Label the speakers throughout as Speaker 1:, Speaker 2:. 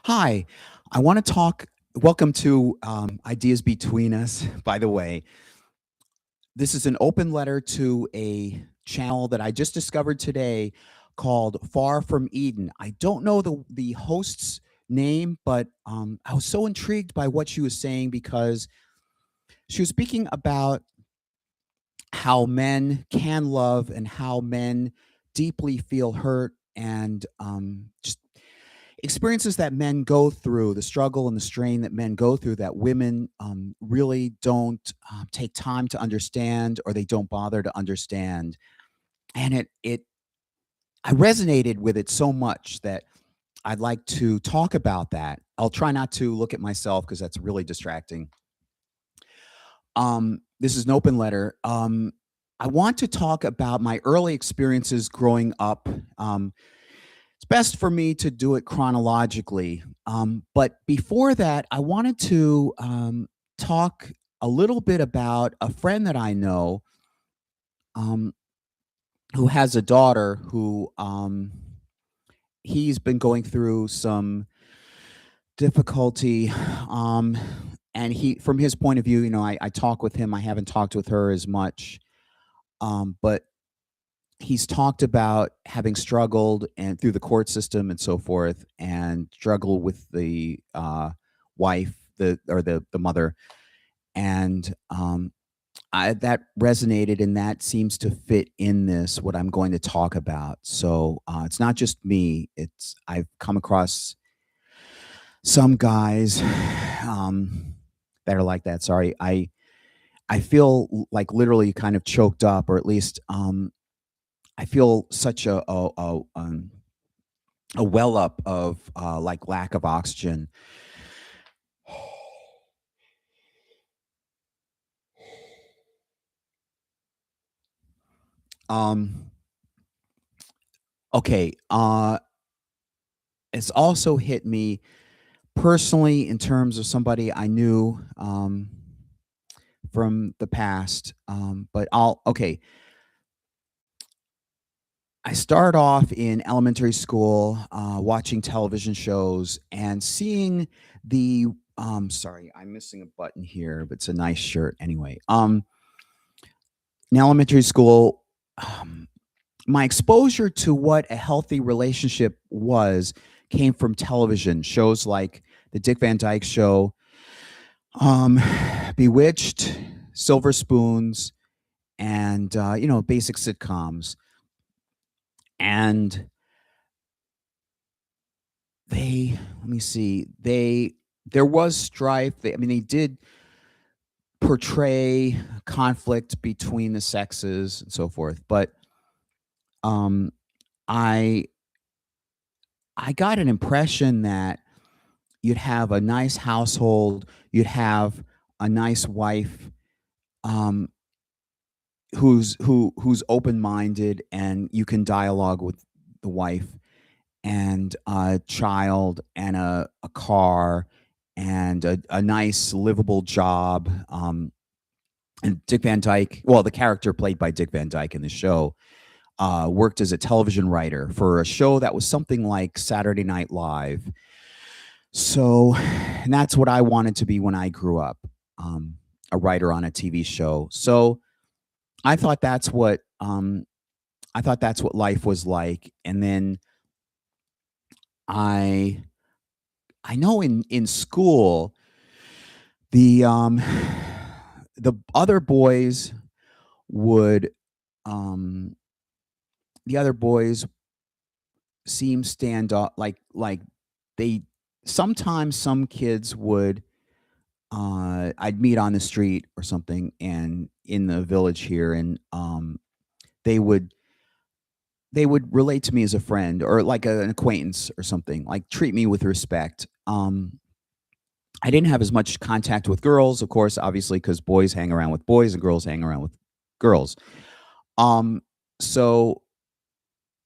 Speaker 1: Hi, I want to talk. Welcome to Ideas Between Us. By the way, this is an open letter to a channel that I just discovered today called Far From Eden. I don't know the host's name, but I was so intrigued by what she was saying because she was speaking about how men can love and how men deeply feel hurt and just experiences that men go through, the struggle and the strain that men go through that women really don't take time to understand or they don't bother to understand. And I resonated with it so much that I'd like to talk about that. I'll try not to look at myself because that's really distracting. This is an open letter. I want to talk about my early experiences growing up. It's best for me to do it chronologically. But before that, I wanted to talk a little bit about a friend that I know um, who has a daughter who he's been going through some difficulty. Um, and from his point of view, I talk with him. I haven't talked with her as much, but he's talked about having struggled and through the court system and so forth, and struggle with the wife, the mother, and that resonated, and that seems to fit in this what I'm going to talk about. So it's not just me; it's I've come across some guys that are like that. Sorry, I feel like literally kind of choked up, or at least I feel such a well up of like lack of oxygen. Um, okay, it's also hit me personally in terms of somebody I knew from the past. But okay. I started off in elementary school watching television shows and seeing the. Sorry, I'm missing a button here, but it's a nice shirt anyway. In elementary school, um, my exposure to what a healthy relationship was came from television shows like the Dick Van Dyke Show, um, Bewitched, Silver Spoons, and basic sitcoms. And let me see, there was strife. I mean, they did portray conflict between the sexes and so forth, but um, I I got an impression that you'd have a nice household, you'd have a nice wife, um, who's open-minded, and you can dialogue with the wife, and a child, and a car, and a nice livable job. And Dick Van Dyke, well, the character played by Dick Van Dyke in the show, worked as a television writer for a show that was something like Saturday Night Live. So, and that's what I wanted to be when I grew up, a writer on a TV show. So I thought that's what I thought that's what life was like. And then I I know in school the the other boys would um the other boys seem stand up, like they sometimes some kids would I'd meet on the street or something, and in the village here, and they would they would relate to me as a friend or like an acquaintance or something, like treat me with respect. I didn't have as much contact with girls, of course, obviously, because boys hang around with boys and girls hang around with girls. Um, so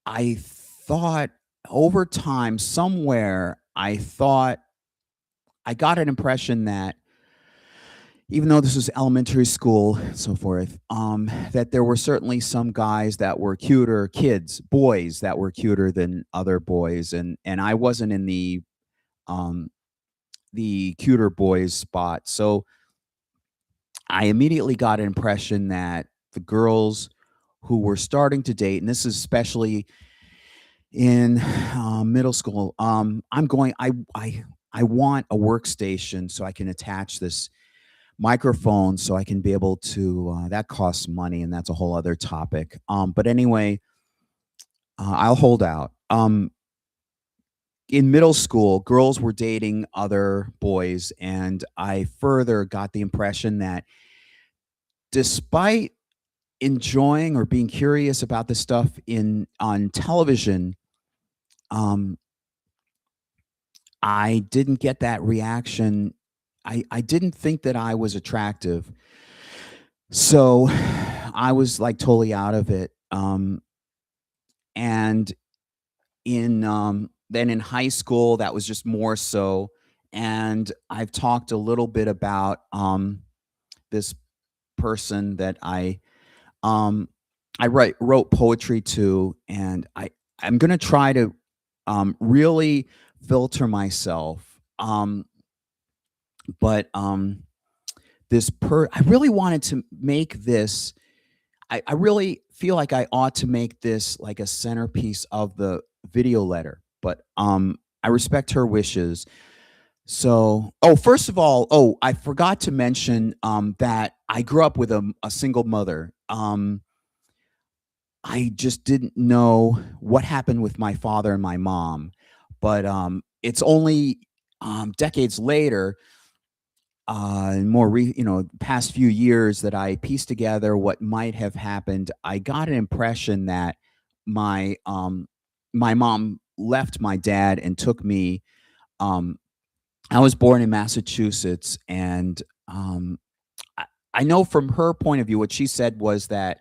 Speaker 1: I thought over time, somewhere, I thought I got an impression that even though this was elementary school and so forth, that there were certainly some guys that were cuter, kids, boys that were cuter than other boys, and I wasn't in the the cuter boys spot. So I immediately got an impression that the girls who were starting to date, and this is especially in middle school, I want a workstation so I can attach this microphone so I can be able to. That costs money, and that's a whole other topic. But anyway, I'll hold out. In middle school, girls were dating other boys, and I further got the impression that despite enjoying or being curious about this stuff in on television, um, I didn't get that reaction. I didn't think that I was attractive, so I was like totally out of it. And in then in high school, that was just more so. And I've talked a little bit about this person that um I wrote poetry to, and I'm gonna try to really filter myself. But I really wanted to make this. I really feel like I ought to make this like a centerpiece of the video letter, but I respect her wishes. So, oh, first of all, oh, I forgot to mention that I grew up with a single mother. I just didn't know what happened with my father and my mom, but it's only decades later, past few years, that I pieced together what might have happened. I got an impression that my my mom left my dad and took me. Um, I was born in Massachusetts, and I, I know from her point of view, what she said was that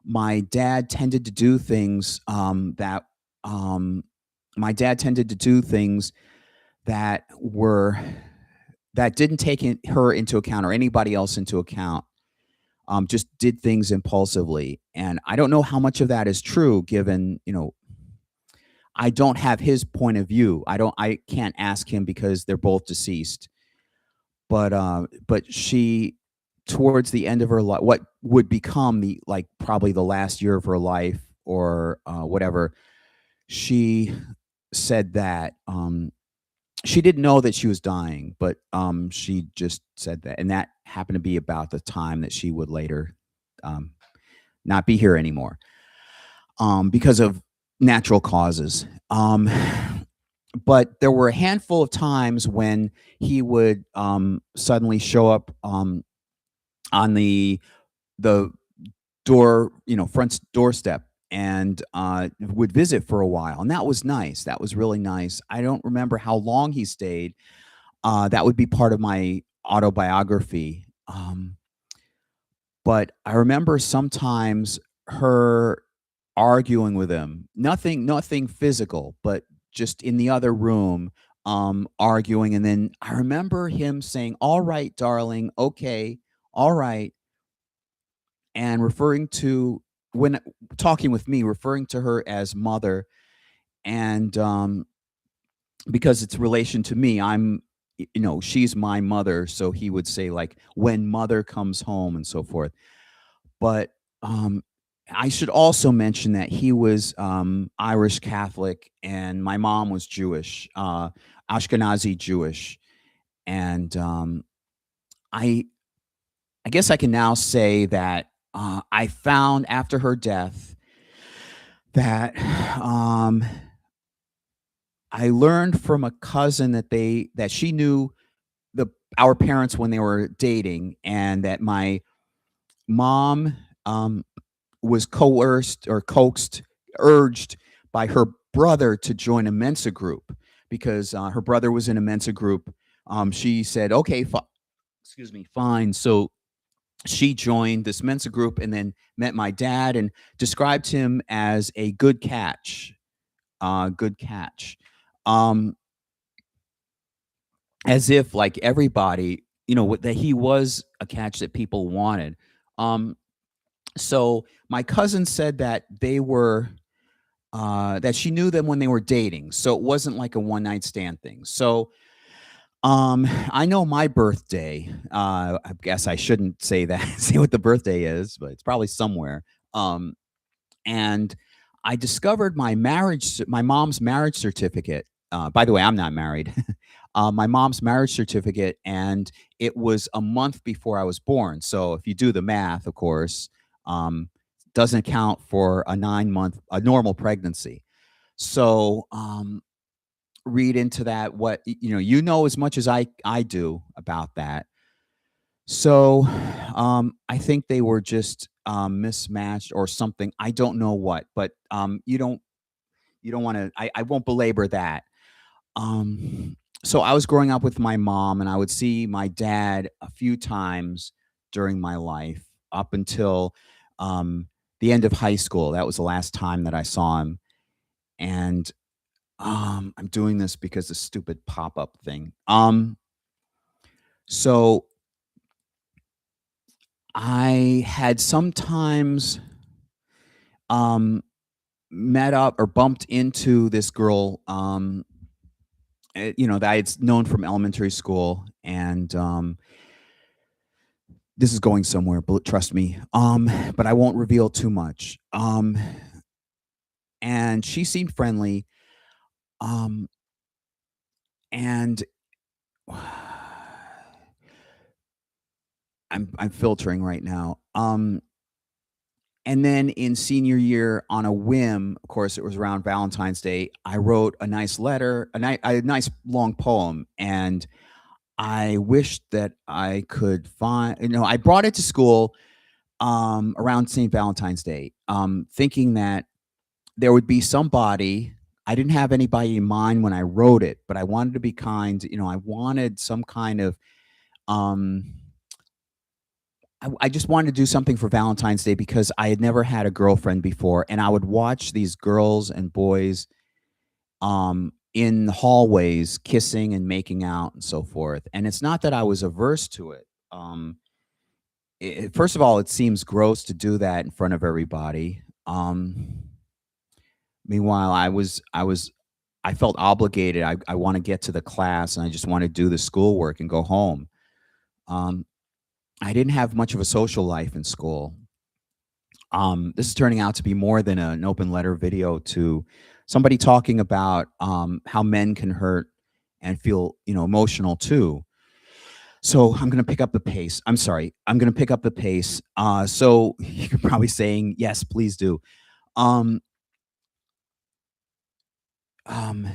Speaker 1: my dad tended to do things um, my dad tended to do things that were that didn't take her into account or anybody else into account. Just did things impulsively, and I don't know how much of that is true. Given I don't have his point of view. I can't ask him because they're both deceased. But she, towards the end of her life, what would become the like probably the last year of her life or whatever, she said that she didn't know that she was dying, but she just said that, and that happened to be about the time that she would later um, not be here anymore because of natural causes. But there were a handful of times when he would suddenly show up on the door, front doorstep, and would visit for a while, and that was nice. That was really nice. I don't remember how long he stayed. That would be part of my autobiography. But I remember sometimes her arguing with him. Nothing physical, but just in the other room, arguing. And then I remember him saying, "All right, darling, okay, all right," and referring to when talking with me, referring to her as mother. And because it's relation to me, she's my mother, so he would say like when mother comes home and so forth. But I should also mention that he was Irish Catholic and my mom was Jewish, Ashkenazi Jewish. And I I guess I can now say that I found after her death that I learned from a cousin that she knew the our parents when they were dating, and that my mom was coerced or coaxed, urged by her brother to join a Mensa group because her brother was in a Mensa group. She said, "Okay, excuse me, fine." So she joined this Mensa group and then met my dad and described him as a good catch. Good catch. Um, as if like everybody, that he was a catch that people wanted. Um, so my cousin said that they were that she knew them when they were dating, so it wasn't like a one night stand thing. So I know my birthday. I guess I shouldn't say that, say what the birthday is, but it's probably somewhere. Um, and I discovered my mom's marriage certificate. By the way, I'm not married. My mom's marriage certificate, and it was a month before I was born. So if you do the math, of course, um, doesn't count for a 9 month, a normal pregnancy. So read into that what you know as much as I do about that. So I think they were just mismatched or something. I don't know what, but you don't want to. I won't belabor that. So I was growing up with my mom, and I would see my dad a few times during my life up until um, the end of high school. That was the last time that I saw him, and I'm doing this because the stupid pop-up thing. So I had sometimes um met up or bumped into this girl that I had known from elementary school, and this is going somewhere, but trust me. But I won't reveal too much. And she seemed friendly. Um and I'm filtering right now. And then in senior year, on a whim, of course, it was around Valentine's Day, I wrote a nice letter, a nice long poem, and I wished that I could find. I brought it to school around St. Valentine's Day, thinking that there would be somebody. I didn't have anybody in mind when I wrote it, but I wanted to be kind. I wanted some kind of um, I just wanted to do something for Valentine's Day because I had never had a girlfriend before, and I would watch these girls and boys, in the hallways kissing and making out and so forth, and it's not that I was averse to it. First of all, it seems gross to do that in front of everybody. Meanwhile, I felt obligated. I wanna get to the class, and I just wanna do the schoolwork and go home. Um, I didn't have much of a social life in school. This is turning out to be more than an open letter video to somebody talking about how men can hurt and feel, emotional too. So I'm going to pick up the pace. I'm sorry. I'm going to pick up the pace. So you're probably saying, yes, please do. Um, um,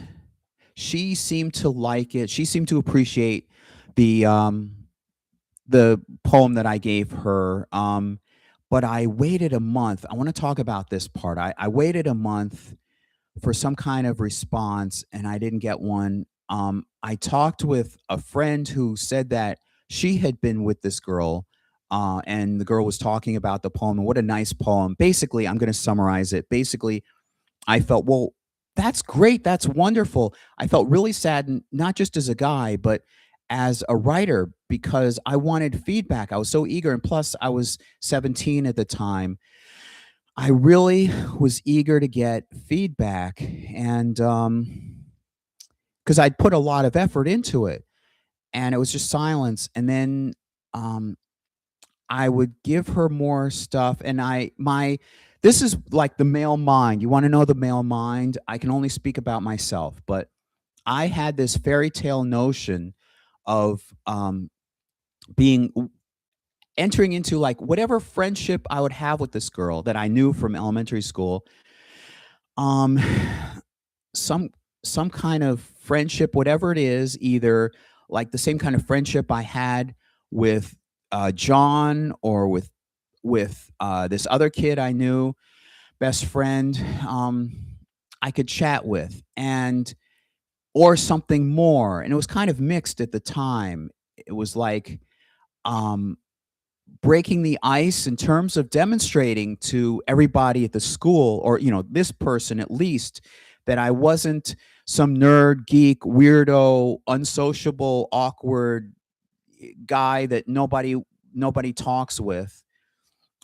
Speaker 1: she seemed to like it. She seemed to appreciate the um, the poem that I gave her. But I waited a month. I want to talk about this part. I waited a month for some kind of response, and I didn't get one. I talked with a friend who said that she had been with this girl, and the girl was talking about the poem and what a nice poem. Basically, I'm going to summarize it. Basically, I felt, well, that's great. That's wonderful. I felt really sad, not just as a guy, but as a writer, because I wanted feedback. I was so eager. And plus, I was 17 at the time. I really was eager to get feedback, and because I'd put a lot of effort into it, and it was just silence. And then um, I would give her more stuff, and this is like the male mind. You want to know the male mind? I can only speak about myself, but I had this fairy tale notion of being entering into like whatever friendship I would have with this girl that I knew from elementary school. Um, some some kind of friendship, whatever it is, either like the same kind of friendship I had with John, or with this other kid I knew, best friend, I could chat with, and or something more. And it was kind of mixed at the time. It was like um, breaking the ice in terms of demonstrating to everybody at the school, or this person at least, that I wasn't some nerd, geek, weirdo, unsociable, awkward guy that nobody talks with.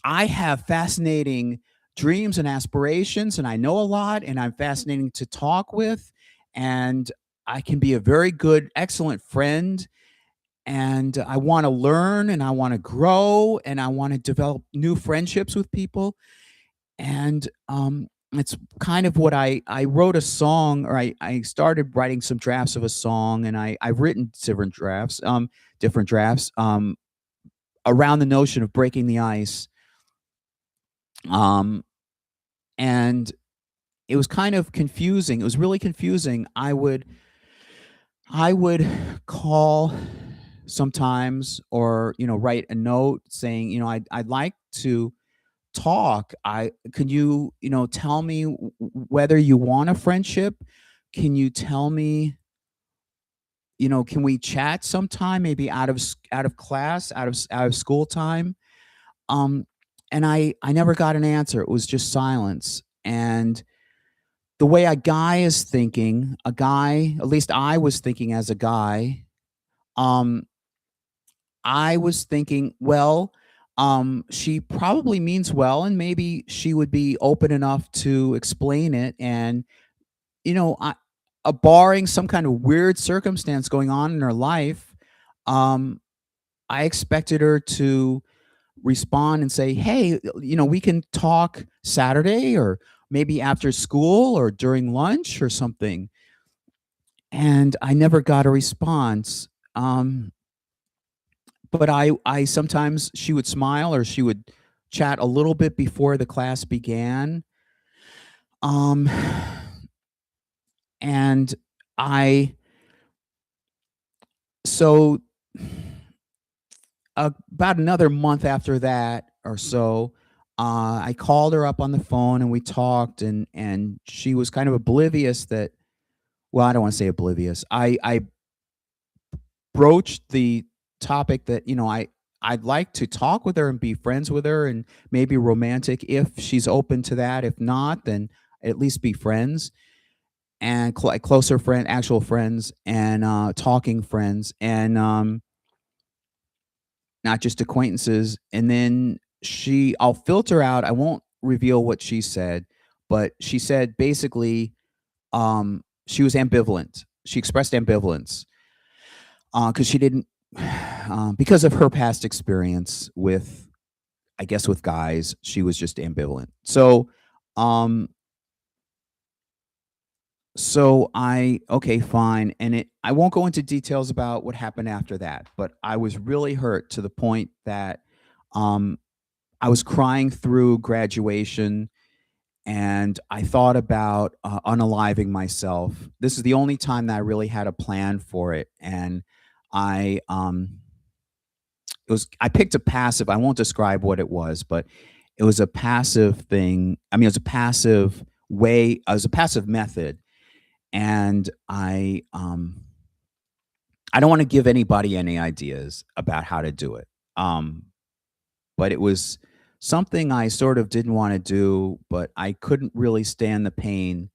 Speaker 1: I have fascinating dreams and aspirations, and I know a lot, and I'm fascinating to talk with, and I can be a very good, excellent friend, and I wanna learn, and I wanna grow, and I wanna develop new friendships with people, and, it's kind of what I wrote a song, or I started writing some drafts of a song, and I've written different drafts, around the notion of breaking the ice, um, and it was kind of confusing. It was really confusing. I would call sometimes, or, write a note saying, I'd like to talk. Can you, tell me whether you want a friendship? Can you tell me, can we chat sometime, maybe out of class, out of school time? Um, and I never got an answer. It was just silence. And the way a guy, at least I was thinking as a guy, um, I was thinking, well, she probably means well, and maybe she would be open enough to explain it. And, you know, I, barring some kind of weird circumstance going on in her life, um, I expected her to respond and say, "Hey, we can talk Saturday, or maybe after school, or during lunch, or something." And I never got a response. But I sometimes, she would smile, or she would chat a little bit before the class began. Um, and I so About another month after that or so, I called her up on the phone, and we talked, and she was kind of oblivious that, well, I don't wanna say oblivious. I broached the topic that, I'd like to talk with her and be friends with her, and maybe romantic if she's open to that. If not, then at least be friends, and closer friend, actual friends, and talking friends, and not just acquaintances. And then I'll filter out. I won't reveal what she said, but she said basically, she was ambivalent. She expressed ambivalence, because she didn't, because of her past experience with, I guess, with guys, she was just ambivalent. Um, so okay, fine. And I won't go into details about what happened after that, but I was really hurt to the point that, um, I was crying through graduation, and I thought about, unaliving myself. This is the only time that I really had a plan for it. And I, I picked a passive. I won't describe what it was, but it was a passive thing. I mean, it was a passive way. It was a passive method, and I don't want to give anybody any ideas about how to do it. Um, but it was something I sort of didn't want to do, but I couldn't really stand the pain.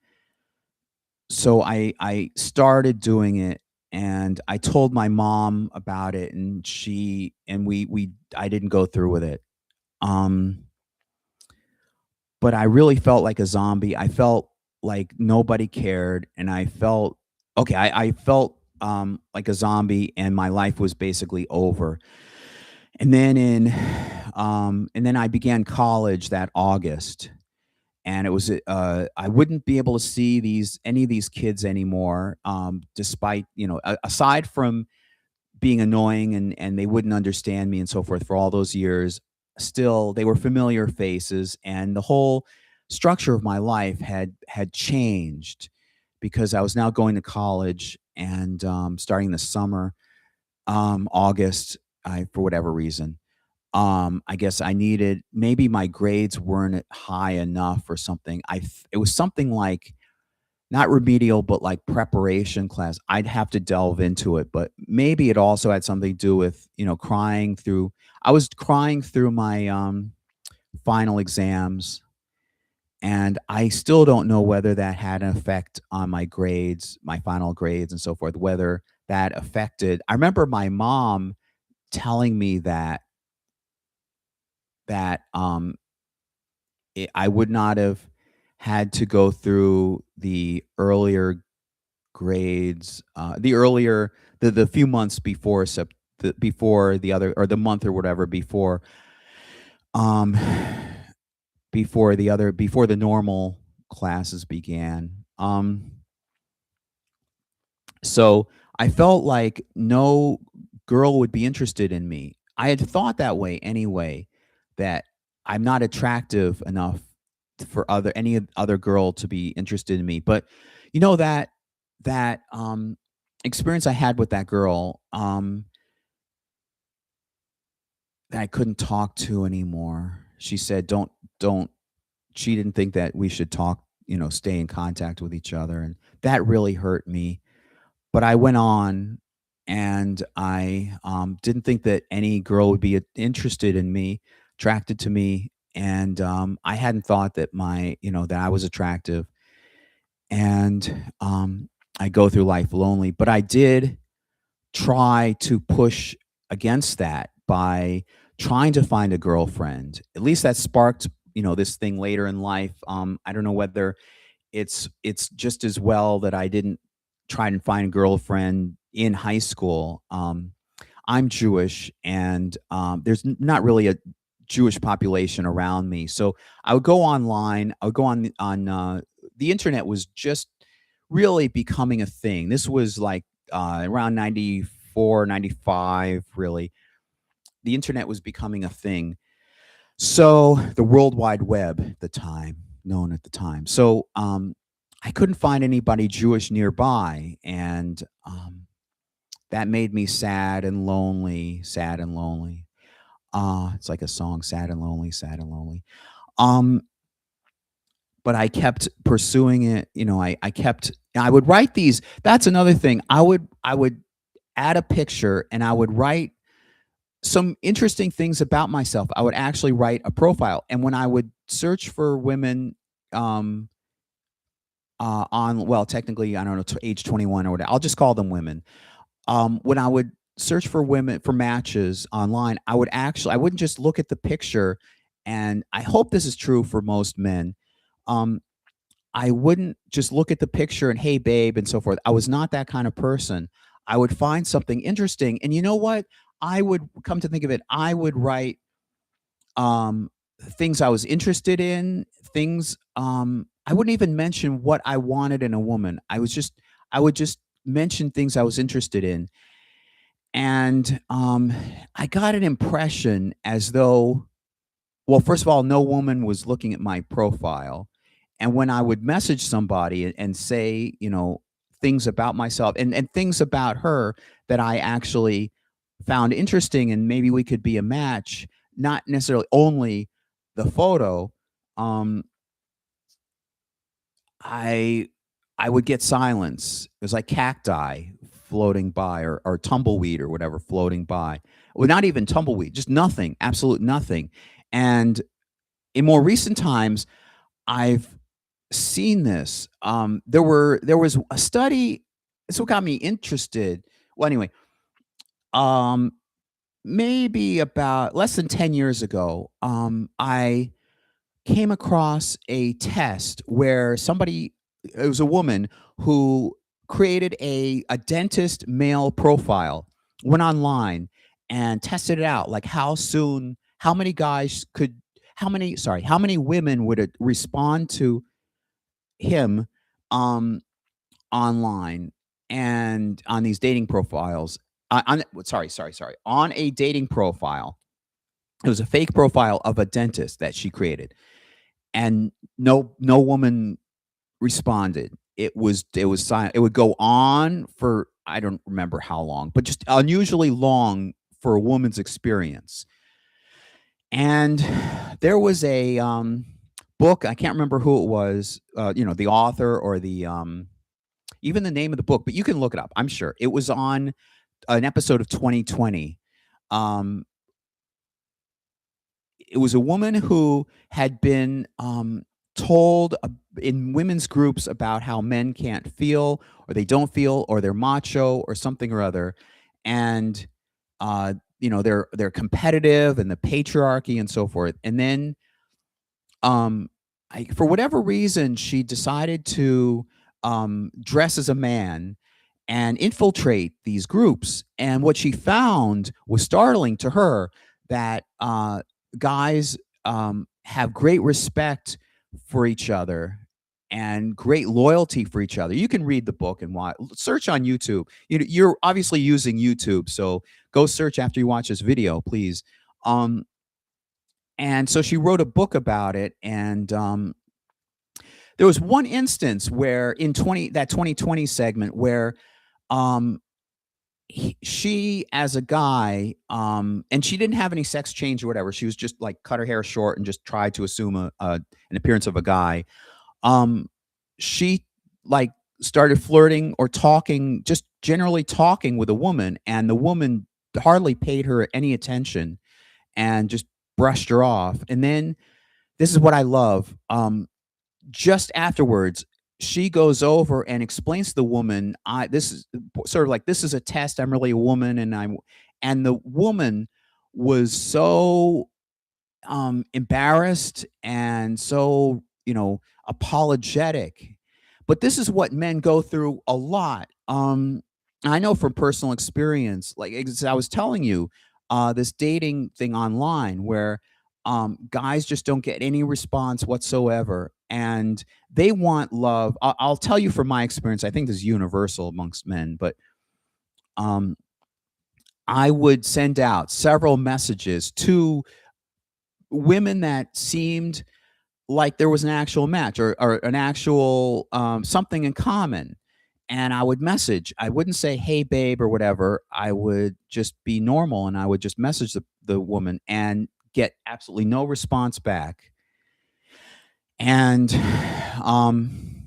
Speaker 1: So I started doing it, and I told my mom about it, and we I didn't go through with it. Um, but I really felt like a zombie. I felt like nobody cared, and I felt okay. I felt, like a zombie, and my life was basically over. And then and then I began college that August, and it was, I wouldn't be able to see any of these kids anymore, despite, aside from being annoying, and they wouldn't understand me and so forth for all those years. Still, they were familiar faces, and the whole structure of my life had changed, because I was now going to college, and, starting this summer, August, for whatever reason, I guess I needed, maybe my grades weren't high enough or something. It was something like, not remedial, but like preparation class. I'd have to delve into it, but maybe it also had something to do with, crying through. I was crying through my, final exams, and I still don't know whether that had an effect on my grades, my final grades and so forth, whether that affected. I remember my mom telling me that, that, I would not have had to go through the earlier grades, the earlier the few months before before the other, or the month or whatever um before the normal classes began. So I felt like no girl would be interested in me. I had thought that way anyway, that I'm not attractive enough for any other girl to be interested in me. But you know that experience I had with that girl, that I couldn't talk to anymore. She said, don't." She didn't think that we should talk, stay in contact with each other, and that really hurt me. But I went on, and I, didn't think that any girl would be interested in me, attracted to me, and, I hadn't thought that that I was attractive, and, I go through life lonely. But I did try to push against that by trying to find a girlfriend. At least that sparked, this thing later in life. I don't know whether it's just as well that I didn't try and find a girlfriend in high school. I'm Jewish, and there's not really a Jewish population around me, so I would go online. I would go on the internet was just really becoming a thing. This was like around 94, 95. Really, the internet was becoming a thing. So the World Wide Web at the time, known at the time. So I couldn't find anybody Jewish nearby, and that made me sad and lonely, sad and lonely. It's like a song, sad and lonely, sad and lonely. Um, but I kept pursuing it. I would write these. That's another thing. I would add a picture, and I would write some interesting things about myself. I would actually write a profile, and when I would search for women, um, on, well, technically, I don't know, age 21 or whatever, I'll just call them women. When I would search for women for matches online, I wouldn't just look at the picture, and I hope this is true for most men. Um, I wouldn't just look at the picture and, "Hey, babe," and so forth. I was not that kind of person. I would find something interesting, and you know what? I would come to think of it, I would write, things I was interested in, things, I wouldn't even mention what I wanted in a woman. I would just mention things I was interested in, and, I got an impression as though, well, first of all, no woman was looking at my profile. And when I would message somebody and say, things about myself, and things about her that I actually found interesting, and maybe we could be a match, not necessarily only the photo, um, I I would get silence. It was like cacti floating by, or tumbleweed or whatever floating by. Well, not even tumbleweed, just nothing, absolute nothing. And in more recent times, I've seen this. There was a study. It's what got me interested. Well, anyway, um, maybe about less than 10 years ago, I came across a test where it was a woman who created a dentist male profile, went online and tested it out, like how many guys could, how many women would respond to him, um, online and on these dating profiles. On a dating profile. It was a fake profile of a dentist that she created, and no woman responded. It was silent. It would go on for, I don't remember how long, but just unusually long for a woman's experience. And there was a, book, I can't remember who it was, the author, or even the name of the book, but you can look it up, I'm sure. It was on an episode of 2020. Um, it was a woman who had been, told, in women's groups, about how men can't feel, or they don't feel, or they're macho, or something or other, and they're competitive, and the patriarchy and so forth. And then um, for whatever reason, she decided to dress as a man and infiltrate these groups. And what she found was startling to her, that guys have great respect for each other and great loyalty for each other. You can read the book and search on YouTube. You're obviously using YouTube, so go search after you watch this video, please. Um, and so she wrote a book about it, and there was one instance where in 2020 segment where um, she, as a guy, and she didn't have any sex change or whatever. She was just like cut her hair short and just tried to assume an appearance of a guy. Um, she like started flirting or talking, just generally talking with a woman, and the woman hardly paid her any attention and just brushed her off. And then this is what I love. Just afterwards, she goes over and explains to the woman, I this is sort of like, "This is a test, I'm really a woman, and I'm," and the woman was so, embarrassed and so, apologetic. But this is what men go through a lot. I know from personal experience, like as I was telling you, this dating thing online where guys just don't get any response whatsoever, and they want love. I'll tell you from my experience. I think this is universal amongst men, but um, I would send out several messages to women that seemed like there was an actual match, or an actual something in common. And I would message. I wouldn't say, "Hey, babe," or whatever. I would just be normal, and I would just message the woman and get absolutely no response back. And um,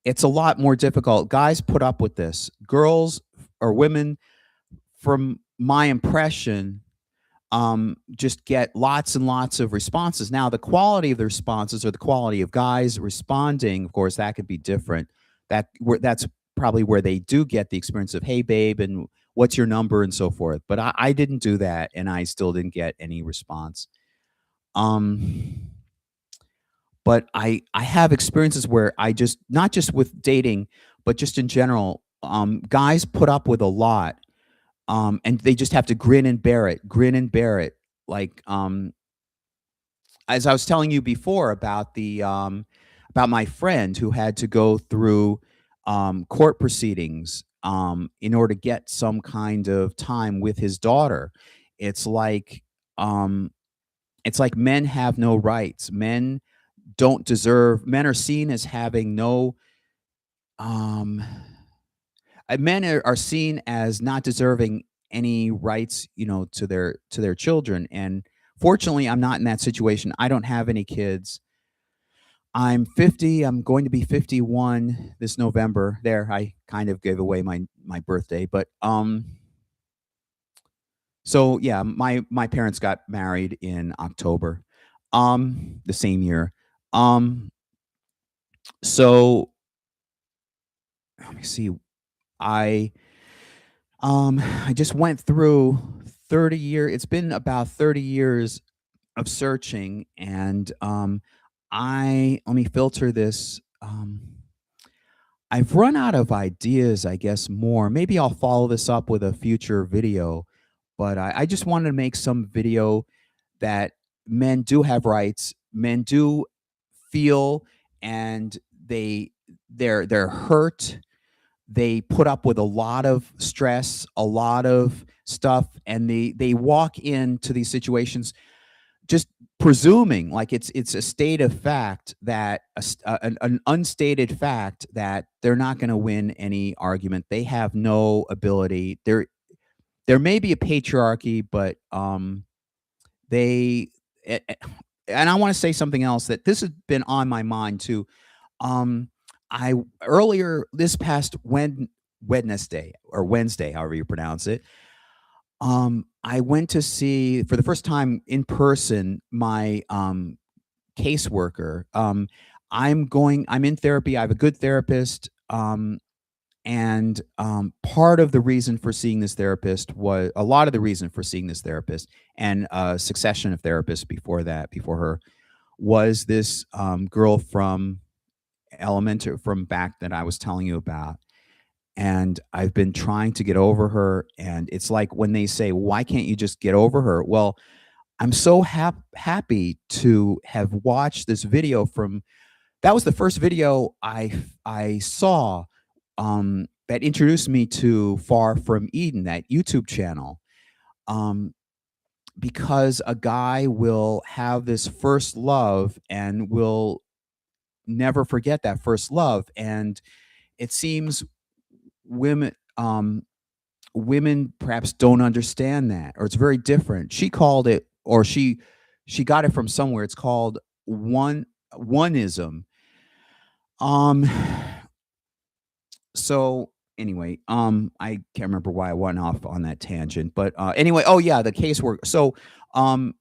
Speaker 1: it's a lot more difficult. Guys put up with this. Girls or women, from my impression, just get lots and lots of responses. Now, the quality of the responses or the quality of guys responding, of course, that could be different. That's probably where they do get the experience of, "Hey, babe," and "What's your number?" and so forth. But I didn't do that, and I still didn't get any response. Um, but I have experiences where I just, not just with dating, but just in general, guys put up with a lot, and they just have to grin and bear it. Like, as I was telling you before about about my friend who had to go through court proceedings in order to get some kind of time with his daughter. It's like, um, it's like men have no rights. Men don't deserve. Men are seen as having no. Um, Men are seen as not deserving any rights, to their children. And fortunately, I'm not in that situation. I don't have any kids. I'm 50. I'm going to be 51 this November. There, I kind of gave away my birthday, but so yeah, my parents got married in October, the same year. Um, so let me see. I I just went through it's been about 30 years of searching, and I let me filter this. I've run out of ideas, I guess, more. Maybe I'll follow this up with a future video, but I just wanted to make some video that men do have rights, men do feel, and they're hurt, they put up with a lot of stress, a lot of stuff, and they walk into these situations just presuming like it's a state of fact, that an unstated fact, that they're not going to win any argument. They have no ability. There may be a patriarchy, but they eh, eh, and I want to say something else, that this has been on my mind too. Um, I earlier this past Wednesday, or Wednesday, however you pronounce it. I went to see for the first time in person my caseworker. I'm in therapy. I have a good therapist. And part of the reason for seeing this therapist was a lot of the reason for seeing this therapist, and a succession of therapists before that, before her, was this girl from elementary, from back that I was telling you about. And I've been trying to get over her. And it's like when they say, why can't you just get over her? Well, I'm so happy to have watched this video from that was the first video I saw that introduced me to Far From Eden, that YouTube channel. Um, because a guy will have this first love and will never forget that first love. And it seems women women perhaps don't understand that, or it's very different. She called it, or she got it from somewhere. It's called oneism. Um so anyway, I can't remember why I went off on that tangent, but anyway, oh yeah, the casework. So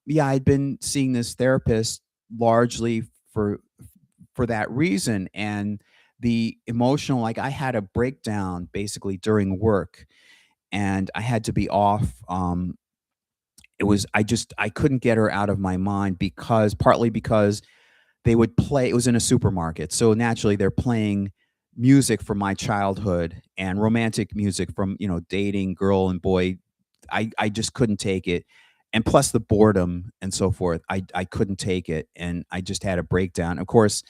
Speaker 1: yeah, I'd been seeing this therapist largely for that reason. And the emotional, like, I had a breakdown basically during work, and I had to be off. It was I couldn't get her out of my mind, because partly because they would play, it was in a supermarket, so naturally they're playing music from my childhood and romantic music from, dating girl and boy. I just couldn't take it. And plus the boredom and so forth. I couldn't take it, and I just had a breakdown. Of course,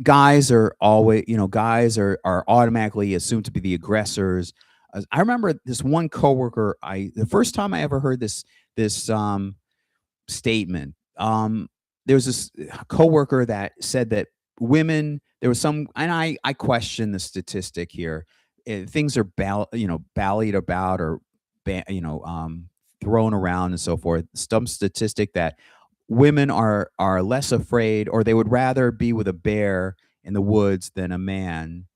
Speaker 1: guys are automatically assumed to be the aggressors. I remember this one coworker, the first time I ever heard this statement. There was this coworker that said that women, there was some, and I question the statistic here. Things are ballied about, or ba- you know thrown around and so forth. Some statistic that women are less afraid, or they would rather be with a bear in the woods than a man,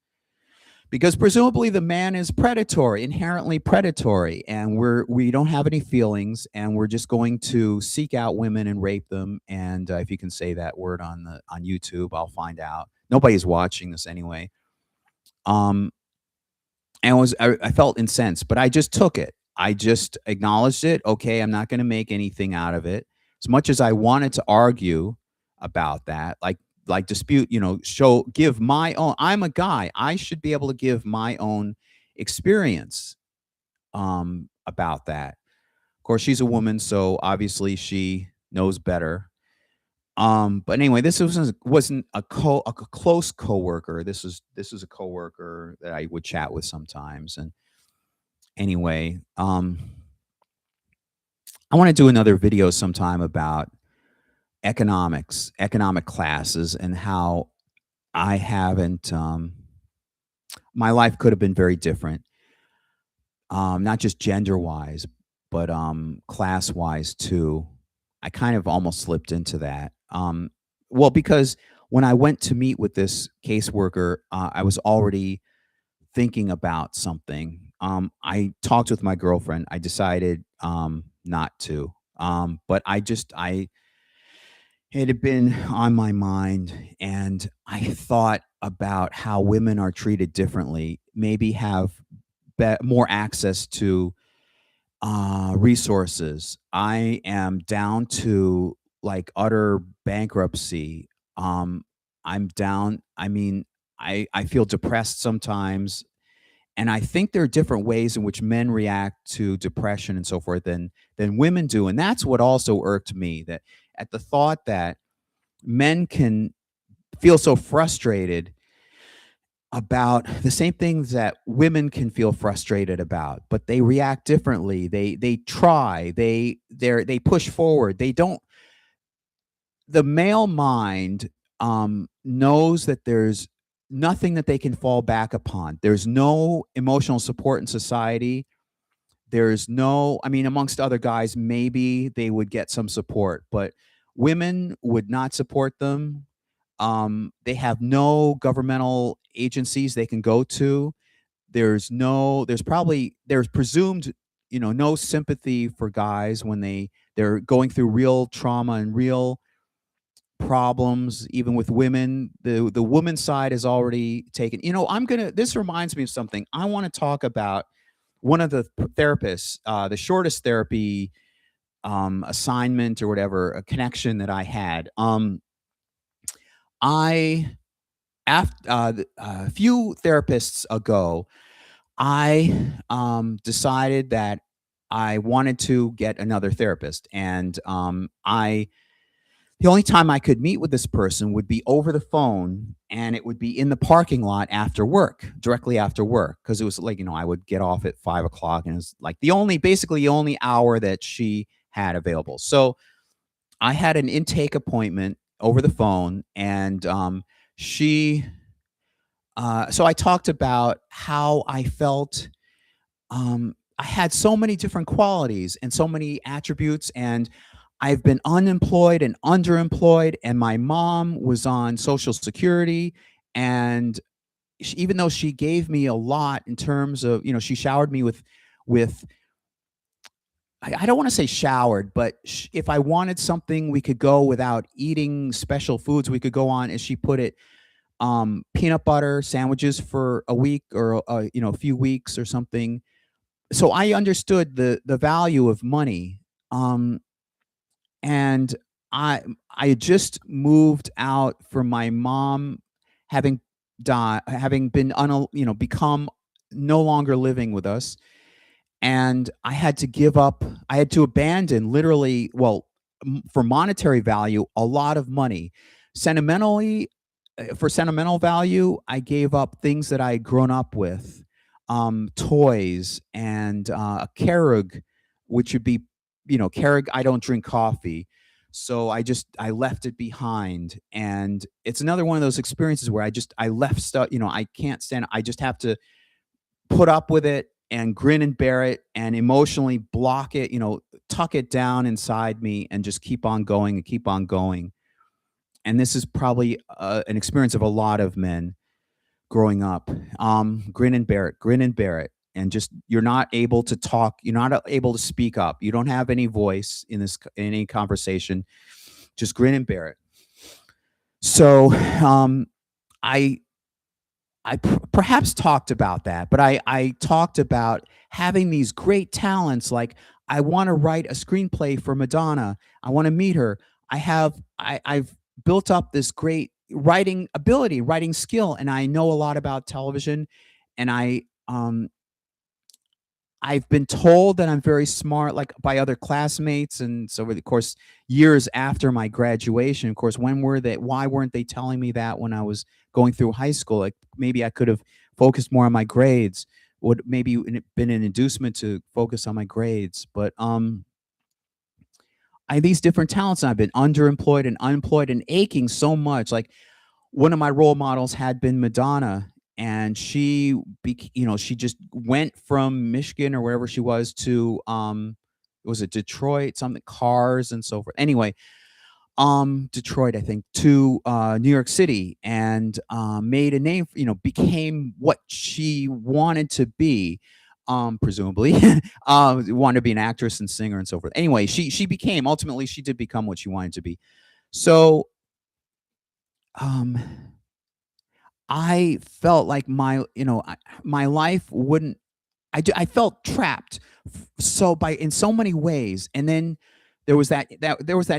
Speaker 1: because presumably the man is predatory, inherently predatory, and we don't have any feelings, and we're just going to seek out women and rape them. And if you can say that word on YouTube, I'll find out. Nobody's watching this anyway. Um, and I felt incensed, but I just took it. I just acknowledged it. Okay, I'm not going to make anything out of it. As much as I wanted to argue about that, like dispute, give my own. I'm a guy. I should be able to give my own experience about that. Of course, she's a woman, so obviously she knows better. But anyway, this wasn't a close coworker. This was a coworker that I would chat with sometimes. And anyway, I want to do another video sometime about economic classes, and how I haven't my life could have been very different. Not just gender wise, but class wise too. I kind of almost slipped into that. Well, because when I went to meet with this caseworker, I was already thinking about something. I talked with my girlfriend. I decided not to. But I it had been on my mind, and I thought about how women are treated differently, maybe have more access to resources. I am down to, like, utter bankruptcy. I'm down. I mean, I feel depressed sometimes, and I think there are different ways in which men react to depression and so forth than women do. And that's what also irked me, that at the thought that men can feel so frustrated about the same things that women can feel frustrated about, but they react differently. They try, they push forward. They don't The male mind knows that there's nothing that they can fall back upon. There's no emotional support in society. There's no, I mean, amongst other guys, maybe they would get some support, but women would not support them. They have no governmental agencies they can go to. There's presumed, no sympathy for guys when they're going through real trauma and real problems. Even with women, the woman's side is already taken. This reminds me of something. I want to talk about one of the therapists, the shortest therapy assignment or whatever, a connection that I had. I after a few therapists ago, I decided that I wanted to get another therapist, and I the only time I could meet with this person would be over the phone, and it would be in the parking lot after work, directly after work, because it was like, I would get off at 5 o'clock, and it was like basically the only hour that she had available. So I had an intake appointment over the phone, and she, so I talked about how I felt. I had so many different qualities and so many attributes, and I've been unemployed and underemployed, and my mom was on Social Security, and even though she gave me a lot in terms of, she showered me with I don't want to say showered, but if I wanted something, we could go without eating special foods. We could go on, as she put it, peanut butter sandwiches for a week or a few weeks or something. So I understood the value of money. Um, and I had just moved out from my mom having been become no longer living with us, and I had to abandon, literally, well, for monetary value, a lot of money. Sentimentally, for sentimental value, I gave up things that I had grown up with, toys and a Keurig, which would be, Keurig. I don't drink coffee, so I left it behind, and it's another one of those experiences where I left stuff. I can't stand. I just have to put up with it and grin and bear it and emotionally block it, tuck it down inside me and just keep on going and keep on going. And this is probably an experience of a lot of men growing up. Grin and bear it, grin and bear it. And just, you're not able to talk, you're not able to speak up. You don't have any voice in any conversation. Just grin and bear it. So I perhaps talked about that, but I talked about having these great talents. Like, I want to write a screenplay for Madonna. I want to meet her. I've built up this great writing ability, writing skill, and I know a lot about television. And I've been told that I'm very smart, like by other classmates, and so over the course years after my graduation, of course, why weren't they telling me that when I was going through high school? Like, maybe I could have focused more on my grades. Would maybe been an inducement to focus on my grades, but I have these different talents, and I've been underemployed and unemployed and aching so much. Like, one of my role models had been Madonna, and she just went from Michigan or wherever she was to was it Detroit, something, cars and so forth. Anyway, Detroit, I think, to New York City, and made a name, became what she wanted to be, presumably. Wanted to be an actress and singer and so forth. Anyway, ultimately she did become what she wanted to be. So um I felt like my life wouldn't. I felt trapped. So by in so many ways, and then there was that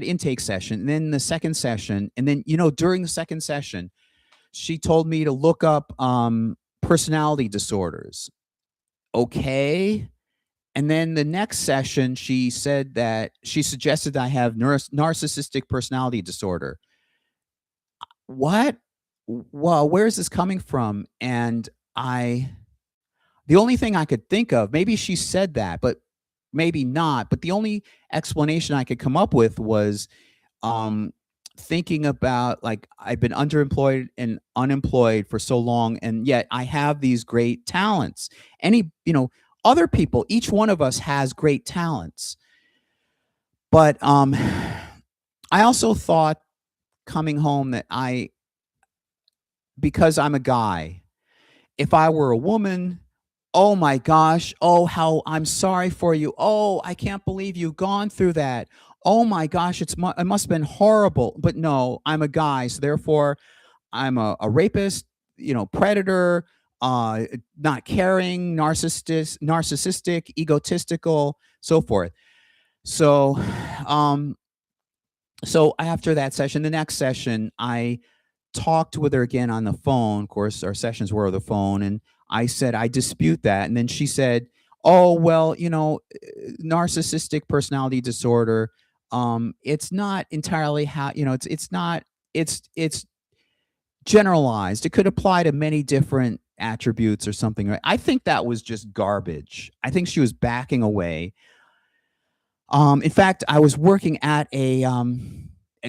Speaker 1: intake session, and then the second session, and then during the second session, she told me to look up personality disorders. Okay. And then the next session, she suggested I have narcissistic personality disorder. What? Well, where is this coming from? And the only thing I could think of, maybe she said that, but maybe not. But the only explanation I could come up with was um, thinking about, like, I've been underemployed and unemployed for so long, and yet I have these great talents. Other people, each one of us has great talents. But I also thought, coming home, that because I'm a guy, if I were a woman, oh my gosh, oh, how I'm sorry for you. Oh, I can't believe you've gone through that. Oh my gosh, it must have been horrible. But no, I'm a guy, so therefore I'm a rapist, predator, not caring, narcissistic, egotistical, so forth. So, um, so after that session, the next session, I talked with her again on the phone. Of course, our sessions were on the phone, and I said, "I dispute that." And then she said, "Oh, well, narcissistic personality disorder, it's not entirely how, it's not it's generalized. It could apply to many different attributes or something." Right? I think that was just garbage. I think she was backing away. In fact, I was working at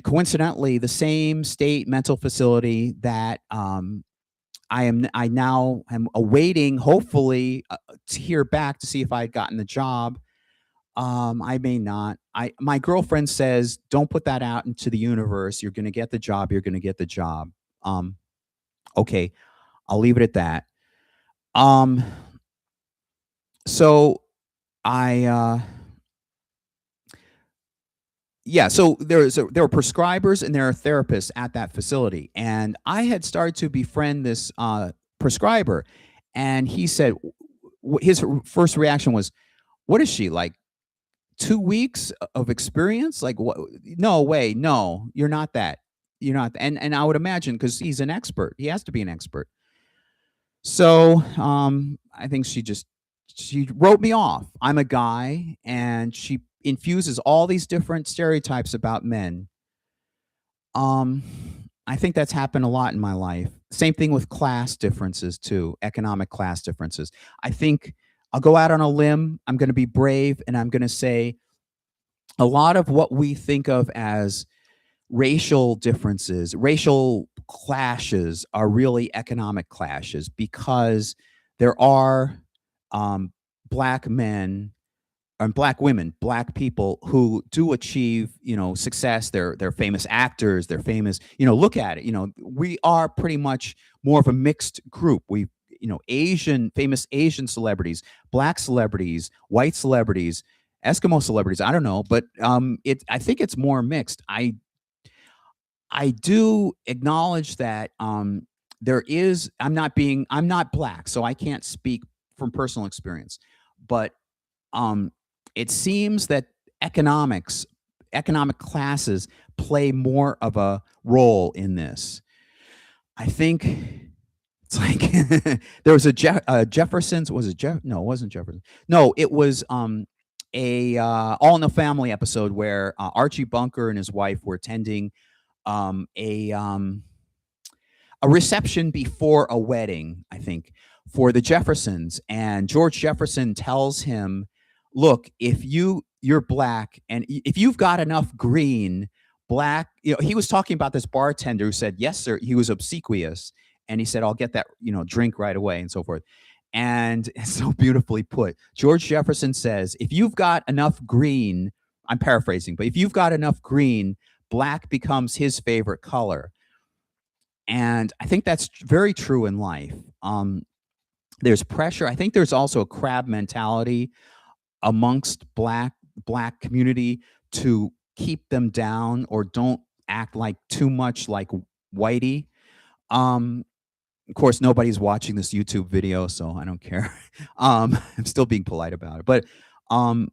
Speaker 1: coincidentally the same state mental facility that I now am awaiting, hopefully, to hear back to see if I had gotten the job. I may not. My girlfriend says, "Don't put that out into the universe. You're going to get the job. You're going to get the job." Um, okay, I'll leave it at that. Um, so I Yeah, so there were prescribers and there are therapists at that facility, and I had started to befriend this, prescriber, and he said his first reaction was, "What is she, like, 2 weeks of experience? Like, what? No way, no, you're not that. You're not." And I would imagine because he's an expert, he has to be an expert. So, I think she wrote me off. I'm a guy, and she infuses all these different stereotypes about men. Um, I think that's happened a lot in my life. Same thing with class differences too, economic class differences. I think I'll go out on a limb. I'm going to be brave, and I'm going to say a lot of what we think of as racial differences, racial clashes are really economic clashes because there are um, black men and black women, black people who do achieve, success. They're famous actors. They're famous. Look at it. We are pretty much more of a mixed group. Asian famous Asian celebrities, black celebrities, white celebrities, Eskimo celebrities. I don't know, but I think it's more mixed. I do acknowledge that there is. I'm not black, so I can't speak from personal experience, but um, it seems that economics, economic classes play more of a role in this. I think it's like there was Jefferson's. Was it Jeff? No, it wasn't Jefferson. No, it was a All in the Family episode where Archie Bunker and his wife were attending um, a um, a reception before a wedding, I think, for the Jeffersons. And George Jefferson tells him, "Look, if you're black and if you've got enough green, black." He was talking about this bartender who said, "Yes, sir." He was obsequious, and he said, "I'll get that drink right away," and so forth. And it's so beautifully put. George Jefferson says, "If you've got enough green," I'm paraphrasing, but if you've got enough green, black becomes his favorite color. And I think that's very true in life. There's pressure. I think there's also a crab mentality amongst black community to keep them down or don't act like too much like whitey. Um, of course, nobody's watching this YouTube video, so I don't care. I'm still being polite about it, but um,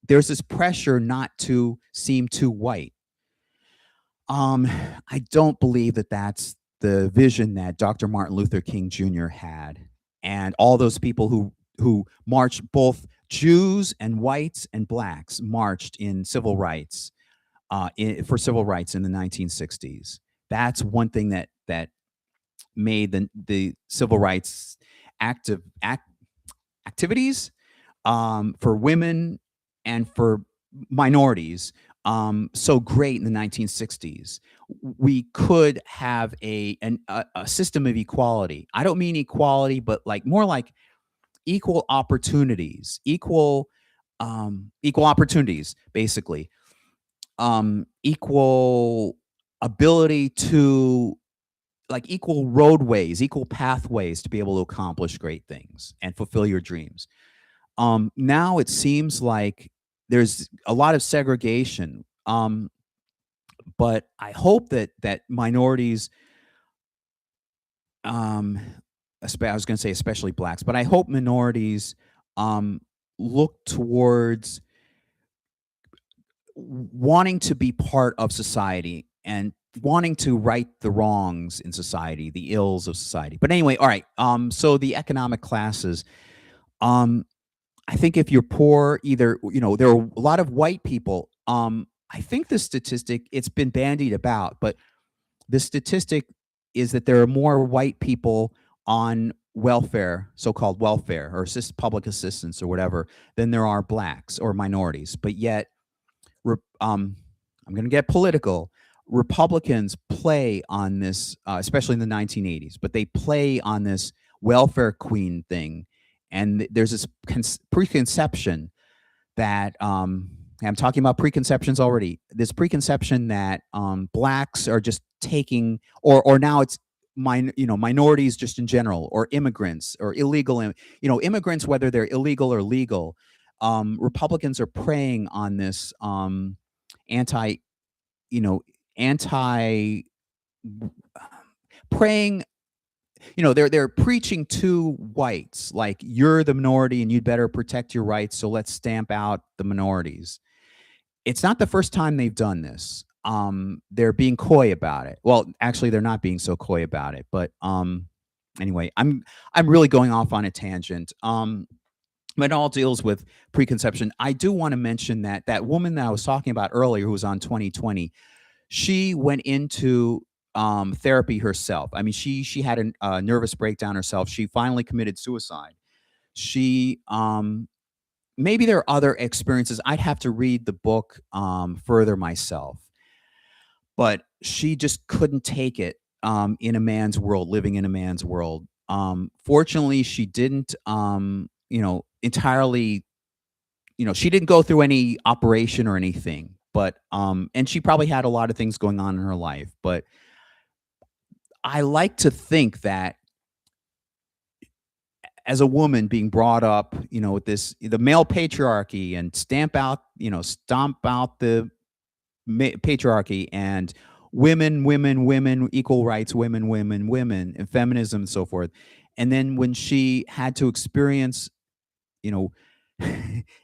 Speaker 1: there's this pressure not to seem too white. Um, I don't believe that that's the vision that Dr. Martin Luther King Jr. had, and all those people who marched, both Jews and whites and blacks marched in civil rights, for civil rights in the 1960s. That's one thing that made the civil rights active activities for women and for minorities so great in the 1960s. We could have a system of equality. I don't mean equality, but like more like equal opportunities, equal opportunities, basically, equal ability to, like, equal roadways, equal pathways to be able to accomplish great things and fulfill your dreams. Now it seems like there's a lot of segregation, but I hope that minorities, um, I was going to say especially blacks, but I hope minorities um, look towards wanting to be part of society and wanting to right the wrongs in society, the ills of society. But anyway, all right. So the economic classes. Um, I think if you're poor, either there are a lot of white people. I think the statistic, it's been bandied about, but the statistic is that there are more white people on welfare, so-called welfare or public assistance or whatever, than there are blacks or minorities. But yet, I'm going to get political. Republicans play on this, especially in the 1980s, but they play on this welfare queen thing, and there's this preconception that I'm talking about preconceptions already. This preconception that blacks are just taking, or now it's minorities just in general, or immigrants or illegal, immigrants, whether they're illegal or legal. Republicans are preying on this anti, you know, anti praying, they're preaching to whites like you're the minority and you'd better protect your rights, so let's stamp out the minorities. It's not the first time they've done this. They're being coy about it. Well, actually they're not being so coy about it, but anyway, I'm really going off on a tangent. But it all deals with preconception. I do want to mention that that woman that I was talking about earlier, who was on 2020, she went into therapy herself. I mean, she had a nervous breakdown herself. She finally committed suicide. She maybe there are other experiences. I'd have to read the book further myself, but she just couldn't take it in a man's world, living in a man's world. Fortunately, she didn't, entirely, she didn't go through any operation or anything, but and she probably had a lot of things going on in her life. But I like to think that as a woman being brought up, with the male patriarchy and stomp out the patriarchy and women, women, women, equal rights, women, women, women, and feminism and so forth. And then when she had to experience,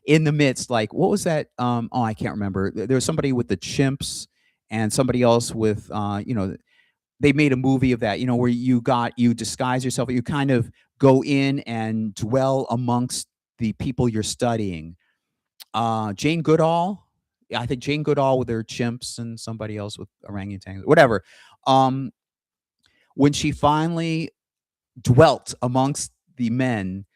Speaker 1: in the midst, like what was that? Oh, I can't remember. There was somebody with the chimps and somebody else with, they made a movie of that, where you disguise yourself, you kind of go in and dwell amongst the people you're studying. Jane Goodall, yeah, I think Jane Goodall with her chimps and somebody else with orangutans, whatever. Um, when she finally dwelt amongst the men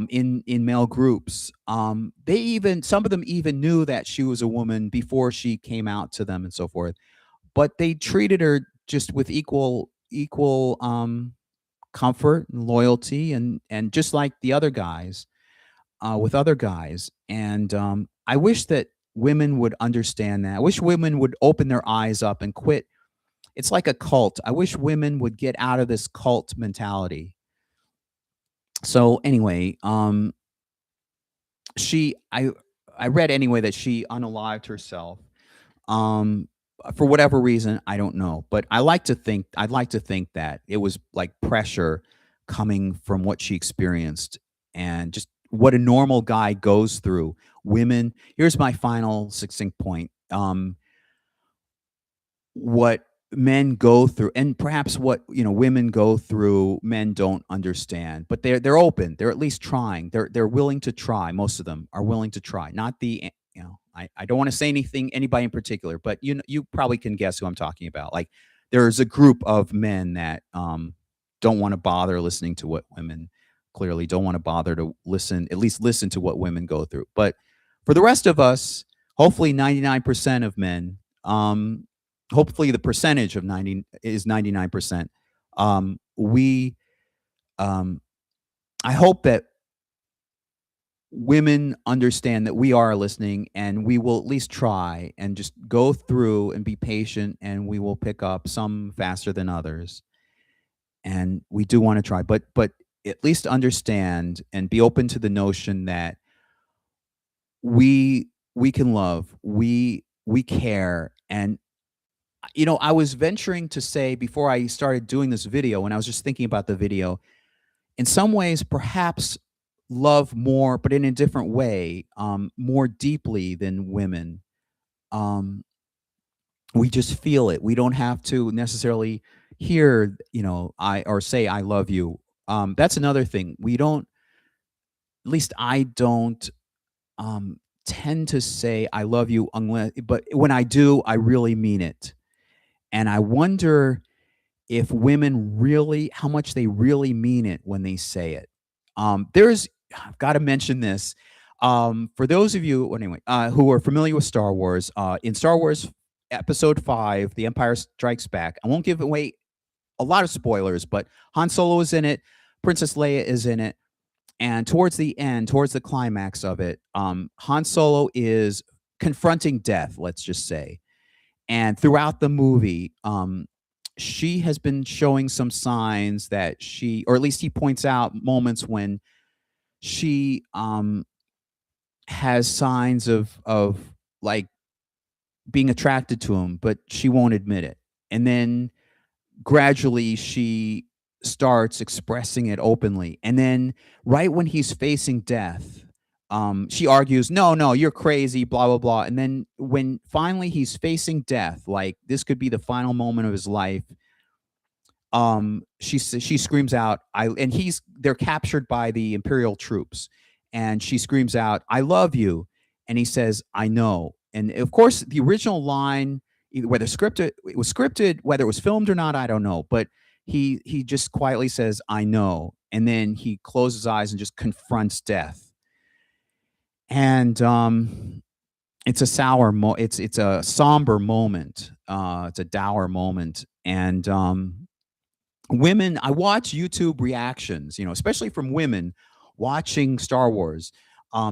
Speaker 1: in male groups, some of them even knew that she was a woman before she came out to them and so forth. But they treated her just with equal comfort and loyalty, and just like the other guys, with other guys. And I wish that women would understand that. I wish women would open their eyes up and quit. It's like a cult. I wish women would get out of this cult mentality. So anyway, she I read anyway that she unalived herself. Um, for whatever reason, I don't know, but I'd like to think that it was like pressure coming from what she experienced and just what a normal guy goes through. Women, here's my final succinct point. What men go through, and perhaps what women go through, men don't understand, but they're open, they're at least trying, they're willing to try. Most of them are willing to try. Not the I don't want to say anybody in particular, but you probably can guess who I'm talking about. Like there's a group of men that don't want to bother listening to what women, clearly don't want to bother to listen, at least listen to what women go through. But for the rest of us, hopefully 99% of men, hopefully the percentage of 90 is 99%. We I hope that women understand that we are listening, and we will at least try and just go through and be patient, and we will pick up some faster than others. And we do want to try, but at least understand and be open to the notion that we can love, we care. And I was venturing to say before I started doing this video, when I was just thinking about the video, in some ways, perhaps love more, but in a different way, more deeply than women. um, we just feel it. We don't have to necessarily hear, I or say I love you. That's another thing. We don't, at least I don't, um, tend to say I love you unless, but when I do, I really mean it. And I wonder if women really, how much they really mean it when they say it. There's, I've got to mention this. For those of you, well, anyway, who are familiar with Star Wars, in Star Wars Episode 5, The Empire Strikes Back, I won't give away a lot of spoilers, but Han Solo is in it, Princess Leia is in it, and towards the end, towards the climax of it, Han Solo is confronting death, let's just say. And throughout the movie, she has been showing some signs that she, or at least he points out moments when she has signs of like being attracted to him, but she won't admit it. And then gradually she starts expressing it openly. And then right when he's facing death, she argues, "No, no, you're crazy, blah blah blah." And then when finally he's facing death, like this could be the final moment of his life, she screams out, "I," and they're captured by the Imperial troops, and she screams out, "I love you," and he says, "I know." And of course, the original line, whether scripted, it was scripted, whether it was filmed or not, I don't know, but he just quietly says, "I know," and then he closes his eyes and just confronts death. And it's a somber moment. It's a dour moment, and women, I watch YouTube reactions, especially from women watching Star Wars,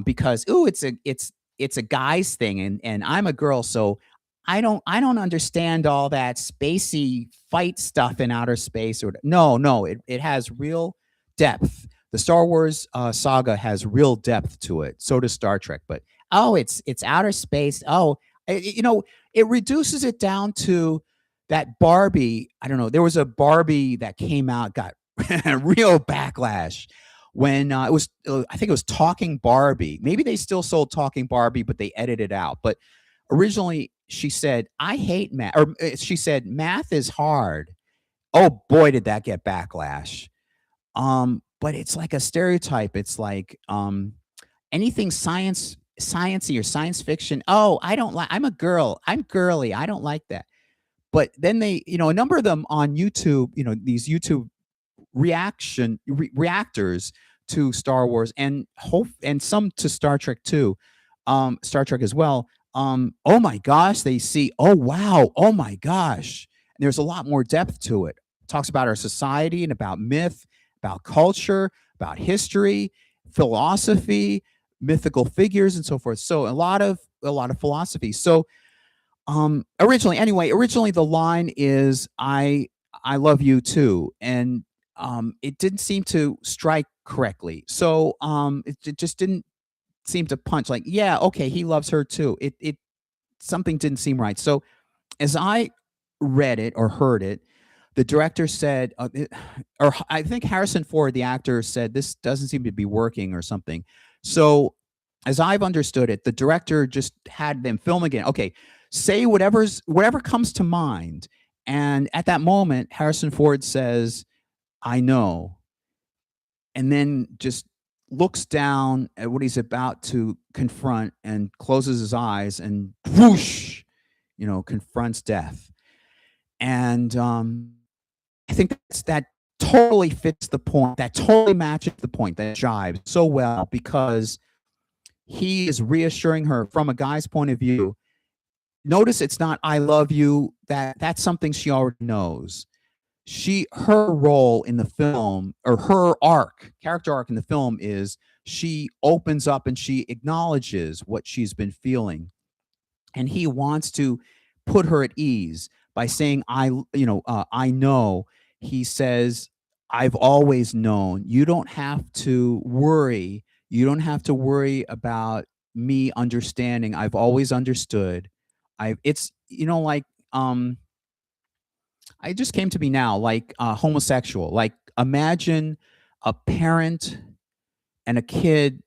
Speaker 1: because ooh, it's a guy's thing, and I'm a girl, so I don't understand all that spacey fight stuff in outer space. Or no, no, it has real depth. The Star Wars saga has real depth to it. So does Star Trek. But oh, it's outer space. Oh, it reduces it down to that Barbie. I don't know. There was a Barbie that came out, got real backlash when it was. I think it was Talking Barbie. Maybe they still sold Talking Barbie, but they edited it out. But originally, she said, "I hate math," or she said, "Math is hard." Oh boy, did that get backlash. But it's like a stereotype. It's like anything sciency or science fiction. Oh, I don't like. I'm a girl. I'm girly. I don't like that. But then they, a number of them on YouTube, these YouTube reactors to Star Wars, and some to Star Trek too, Star Trek as well. Oh my gosh, they see, oh wow, oh my gosh. And there's a lot more depth to it. It talks about our society and about myth, about culture, about history, philosophy, mythical figures, and so forth. So a lot of philosophy. So originally the line is I love you too. And it didn't seem to strike correctly. So it just didn't seem to punch. Like, yeah, okay, he loves her too. It something didn't seem right. So as I read it or heard it, the director said, or I think Harrison Ford, the actor, said this doesn't seem to be working or something. So as I've understood it, the director just had them film again. Okay, say whatever comes to mind. And at that moment, Harrison Ford says, "I know," and then just looks down at what he's about to confront and closes his eyes and whoosh, confronts death. And I think that totally fits the point. That totally matches the point. That jives so well because he is reassuring her from a guy's point of view. Notice it's not "I love you." That's something she already knows. Her role in the film, or her character arc in the film, is she opens up and she acknowledges what she's been feeling, and he wants to put her at ease by saying, I know. He says, "I've always known. You don't have to worry. You don't have to worry about me understanding. I've always understood." It's, like, it just came to me now, like, homosexual. Like, imagine a parent and a kid,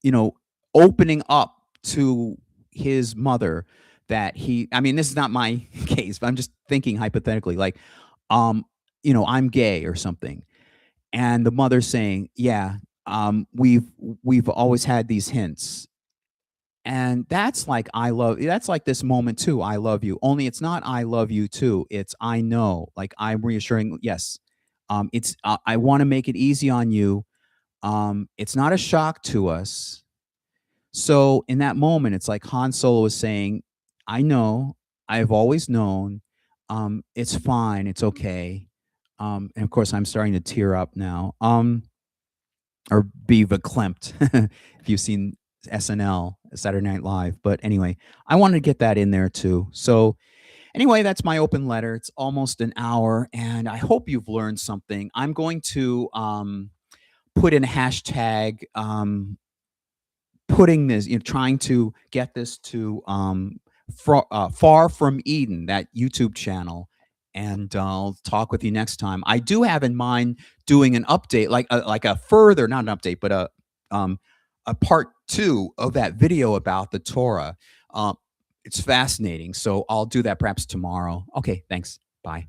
Speaker 1: you know, opening up to his mother that I mean, this is not my case, but I'm just thinking hypothetically, like, um, I'm gay or something, and the mother's saying, "Yeah, we've always had these hints." And that's like this moment too, "I love you," only it's not "I love you too," it's "I know," like, I'm reassuring, yes, I wanna make it easy on you, it's not a shock to us. So, in that moment, it's like Han Solo is saying, "I know, I've always known, it's fine, it's okay." And of course, I'm starting to tear up now, or be verklempt, if you've seen SNL, Saturday Night Live, but anyway, I wanted to get that in there too. So, anyway, that's my open letter. It's almost an hour, and I hope you've learned something. I'm going to, put in a hashtag, putting this, trying to get this to, Far From Eden, that YouTube channel, and I'll talk with you next time. I do have in mind doing an update, like a further, not an update, but a part 2 of that video about the Torah. It's fascinating, so I'll do that perhaps tomorrow. Okay, thanks. Bye.